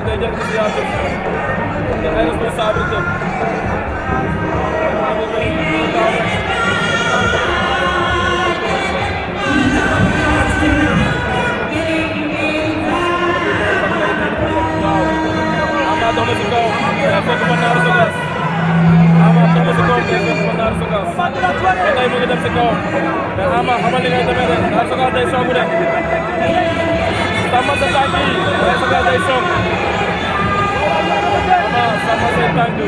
day jël initiative jël ay responsabilité Ama dox na si kaw fekk mën naa Sogas Ama dox na si kaw fekk mën naa Sogas ba tey mu ngi dem si kaw mais Ama xamal li ngay demee rek Naar Sogas day soogu de sàmmal sa tànk yi Naar Sogas day soog Ama sàmmal say tànk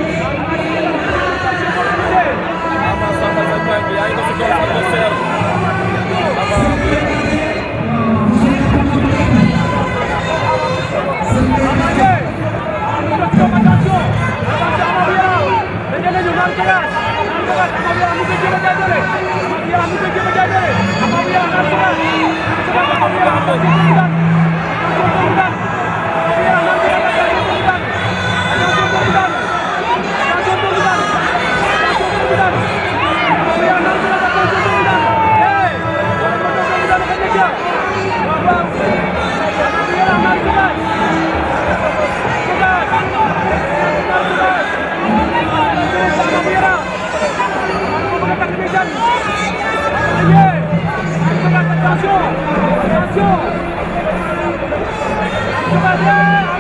Ama sàmmal say tànk yaa ngi ko si kaw sa adversaire Ama Attention! Attention!